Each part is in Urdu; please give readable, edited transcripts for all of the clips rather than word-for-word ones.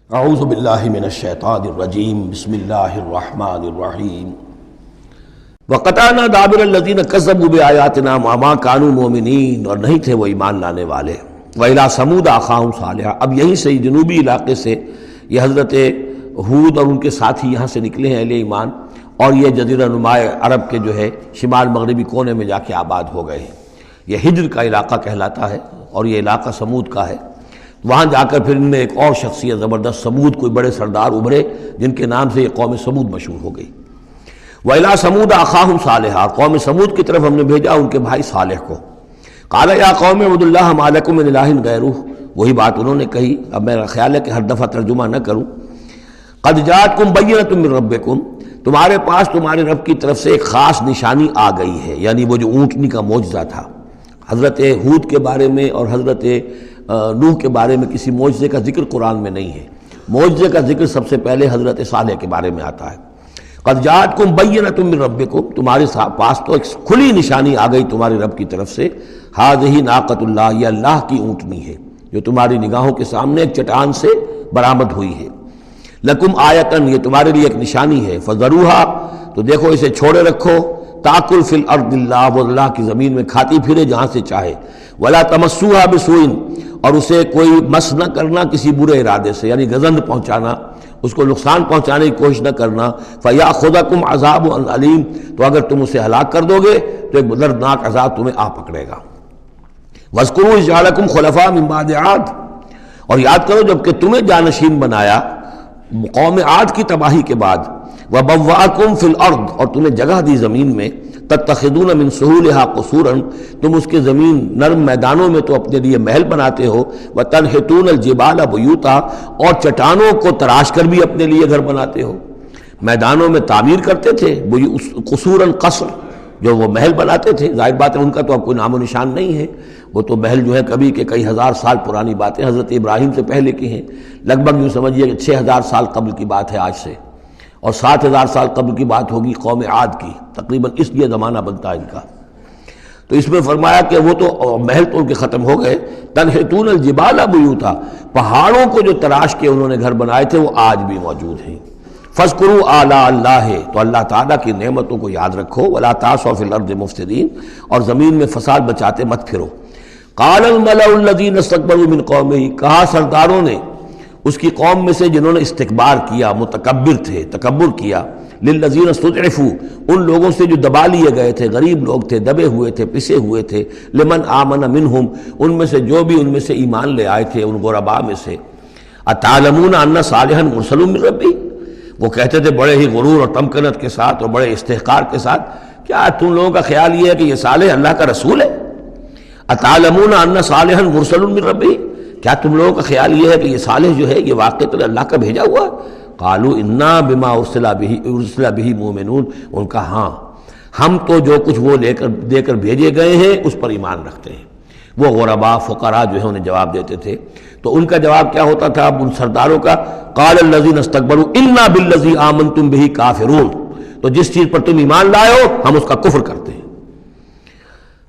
اعوذ باللہ من الشیطان الرجیم بسم اللہ الرحمن الرحیم وقطعنا دابر الذین کذبوا بآیاتنا وما كانوا مؤمنین، اور نہیں تھے وہ ایمان لانے والے۔ وإلی ثمود اخاہم صالحا، اب یہیں سے جنوبی علاقے سے یہ حضرت ہود اور ان کے ساتھی یہاں سے نکلے ہیں اہل ایمان، اور یہ جزیرہ نما عرب کے جو ہے شمال مغربی کونے میں جا کے آباد ہو گئے ہیں۔ یہ ہجر کا علاقہ کہلاتا ہے اور یہ علاقہ سمود کا ہے۔ وہاں جا کر پھر ان میں ایک اور شخصیت زبردست سمود کوئی بڑے سردار ابھرے جن کے نام سے یہ قوم سمود مشہور ہو گئی۔ وَإِلَىٰ ثَمُودَ أَخَاهُمْ صَالِحًا، قوم سمود کی طرف ہم نے بھیجا ان کے بھائی صالح کو۔ قَالَ يَا قَوْمِ اعْبُدُوا اللَّهَ مَا لَكُم مِّنْ إِلَٰهٍ غَيْرُهُ، وہی بات انہوں نے کہی۔ اب میرا خیال ہے کہ ہر دفعہ ترجمہ نہ کروں۔ قَدْ جَاءَتْكُمْ بَيِّنَةٌ مِّن رَّبِّكُمْ، تمہارے پاس تمہارے رب کی طرف سے ایک خاص نشانی آ گئی ہے، یعنی وہ جو اونٹنی کا معجزہ تھا۔ حضرت ہود کے بارے میں اور حضرت نوح کے بارے میں کسی معجزے کا ذکر قرآن میں نہیں ہے۔ معجزے کا ذکر سب سے پہلے حضرت صالح کے بارے میں آتا ہے۔ قد جاءتکم بینۃ من ربکم، تمہارے پاس تو ایک کھلی نشانی آ گئی تمہارے رب کی طرف سے۔ ھذہ ناقۃ اللہ، یہ اللہ کی اونٹنی ہے جو تمہاری نگاہوں کے سامنے ایک چٹان سے برآمد ہوئی ہے۔ لکم آیۃ، یہ تمہارے لیے ایک نشانی ہے۔ فذروھا، تو دیکھو اسے چھوڑے رکھو۔ تاکل فی الارض اللہ، وہ اللہ کی زمین میں کھاتی پھرے جہاں سے چاہے۔ ولا تمسوها بسوء، اور اسے کوئی مس نہ کرنا کسی برے ارادے سے، یعنی گزند پہنچانا، اس کو نقصان پہنچانے کی کوشش نہ کرنا۔ فیاخذکم عذاب علیم، تو اگر تم اسے ہلاک کر دو گے تو ایک دردناک عذاب تمہیں آ پکڑے گا۔ واذکروا اذ جعلکم خلفاء من بعد عاد، اور یاد کرو جب کہ تمہیں جانشین بنایا قوم عاد کی تباہی کے بعد۔ وبوأکم فی الارض، اور تمہیں جگہ دی زمین میں۔ تتخذون من سہولها قصورا، تم اس کے زمین نرم میدانوں میں تو اپنے لیے محل بناتے ہو۔ وتنحتون الجبال بیوتا، اور چٹانوں کو تراش کر بھی اپنے لیے گھر بناتے ہو۔ میدانوں میں تعمیر کرتے تھے قصورا، قصر جو وہ محل بناتے تھے۔ ظاہر بات ہے ان کا تو اب کوئی نام و نشان نہیں ہے، وہ تو محل جو ہے کبھی کے کئی ہزار سال پرانی باتیں حضرت ابراہیم سے پہلے کی ہیں۔ لگ بھگ یوں سمجھیے کہ 6000 سال قبل کی بات ہے آج سے، اور 7000 سال قبل کی بات ہوگی قوم عاد کی، تقریباً اس لیے زمانہ بنتا ہے ان کا۔ تو اس میں فرمایا کہ وہ تو محل تو ان کے ختم ہو گئے۔ تنحتون الجبال بیوتا، پہاڑوں کو جو تراش کے انہوں نے گھر بنائے تھے وہ آج بھی موجود ہیں۔ فاذکروا آلاء اللہ، تو اللہ تعالیٰ کی نعمتوں کو یاد رکھو۔ ولا تعثوا فی الارض مفسدین، اور زمین میں فساد بچاتے مت پھرو۔ قال الملأ الذین استکبروا من قومہ، کہا سرداروں نے اس کی قوم میں سے جنہوں نے استکبار کیا، متکبر تھے، تکبر کیا۔ للذین استضعفوا، ان لوگوں سے جو دبا لیے گئے تھے، غریب لوگ تھے، دبے ہوئے تھے، پسے ہوئے تھے۔ لمن آمن منہم، ان میں سے جو بھی ان میں سے ایمان لے آئے تھے ان غرباء میں سے۔ اتعلمون ان صالحا مرسل من ربی، وہ کہتے تھے بڑے ہی غرور اور تمکنت کے ساتھ اور بڑے استحقار کے ساتھ، کیا تم لوگوں کا خیال یہ ہے کہ یہ صالح اللہ کا رسول ہے؟ اتعلمون ان صالحا مرسل من ربی، کیا تم لوگوں کا خیال یہ ہے کہ یہ صالح جو ہے یہ واقعی اللہ کا بھیجا ہوا؟ قالوا انا بما ارسل به مؤمنون، ان کا ہاں ہم تو جو کچھ وہ دے کر بھیجے گئے ہیں اس پر ایمان رکھتے ہیں۔ وہ غرباء فقراء جو ہے انہیں جواب دیتے تھے، تو ان کا جواب کیا ہوتا تھا اب ان سرداروں کا؟ قال الذين استكبروا انا بالذي آمنتم به کافرون، تو جس چیز پر تم ایمان لائے ہو ہم اس کا کفر کرتے ہیں۔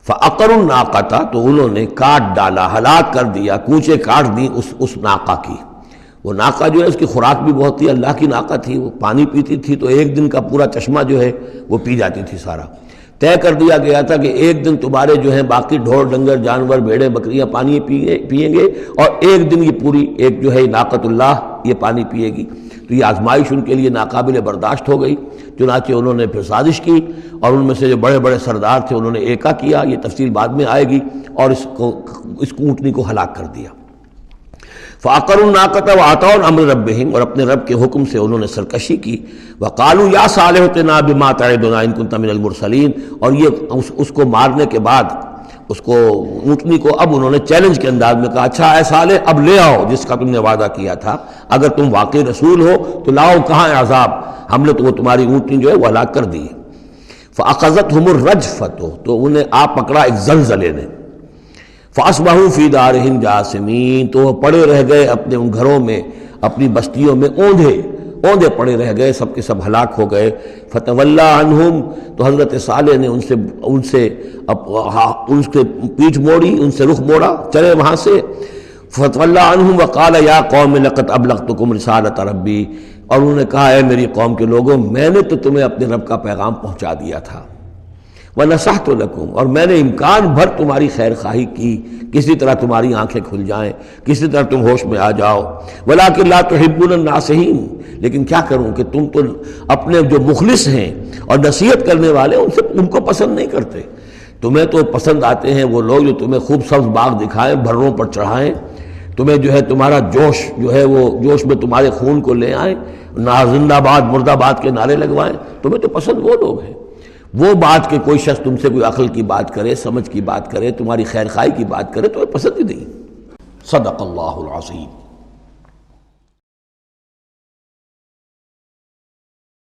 فعقروا الناقۃ، تو انہوں نے کاٹ ڈالا، ہلاک کر دیا، کوچے کاٹ دی اس ناقہ کی۔ وہ ناقہ جو ہے اس کی خوراک بھی بہت تھی، اللہ کی ناقہ تھی، وہ پانی پیتی تھی تو ایک دن کا پورا چشمہ جو ہے وہ پی جاتی تھی سارا۔ طے کر دیا گیا تھا کہ ایک دن تمہارے جو ہیں باقی ڈھور ڈنگر جانور بھیڑیں بکریاں پانی پئیں گے، اور ایک دن یہ پوری ایک جو ہے ناقۃ اللہ یہ پانی پیے گی۔ تو یہ آزمائش ان کے لیے ناقابل برداشت ہو گئی، چنانچہ انہوں نے پھر سازش کی، اور ان میں سے جو بڑے بڑے سردار تھے انہوں نے ایکا کیا، یہ تفصیل بعد میں آئے گی، اور اس اونٹنی کو ہلاک کر دیا۔ فعقروا الناقۃ وعتوا عن امر ربہم، اور اپنے رب کے حکم سے انہوں نے سرکشی کی۔ وقالوا یا صالح ائتنا بما تعدنا ان كنت من المرسلین، اور یہ اس کو مارنے کے بعد اس کو اونٹنی کو اب انہوں نے چیلنج کے انداز میں کہا، اچھا اے صالح اب لے آؤ جس کا تم نے وعدہ کیا تھا، اگر تم واقعی رسول ہو تو لاؤ، کہاں ہے عذاب؟ ہم نے تو وہ تمہاری اونٹنی جو ہے وہ ہلاک کر دی۔ فاخذتهم الرجفۃ، تو انہیں آ پکڑا ایک زلزلے نے۔ فاصبحوا فی دارہم جاثمین، تو وہ پڑے رہ گئے اپنے ان گھروں میں، اپنی بستیوں میں اوندھے پڑے رہ گئے، سب کے سب ہلاک ہو گئے۔ فتولی عنہم، تو حضرت صالح نے ان سے پیٹھ موڑی، ان سے رخ موڑا، چلے وہاں سے۔ فتولى عنهم وقال یا قوم لقد ابلغتکم رسالۃ ربی، اور انہوں نے کہا اے میری قوم کے لوگوں میں نے تو تمہیں اپنے رب کا پیغام پہنچا دیا تھا، وَنَصَحْتُ لَكُمْ، اور میں نے امکان بھر تمہاری خیر خواہی کی، کسی طرح تمہاری آنکھیں کھل جائیں، کسی طرح تم ہوش میں آ جاؤ، وَلَٰكِن لَا تُحِبُّونَ النَّاصِحِينَ، لیکن کیا کروں کہ تم تو اپنے جو مخلص ہیں اور نصیحت کرنے والے ان کو پسند نہیں کرتے۔ تمہیں تو پسند آتے ہیں وہ لوگ جو تمہیں خوب سبز باغ دکھائیں، بھروں پر چڑھائیں، تمہیں جو ہے تمہارا جوش جو ہے وہ جوش میں تمہارے خون کو لے آئیں، زندہ آباد مرد آباد کے نعرے لگوائیں، تمہیں تو پسند وہ لوگ ہیں۔ وہ بات کہ کوئی شخص تم سے کوئی عقل کی بات کرے، سمجھ کی بات کرے، تمہاری خیر خواہی کی بات کرے، تمہیں پسند ہی نہیں۔ صدق اللہ العظیم۔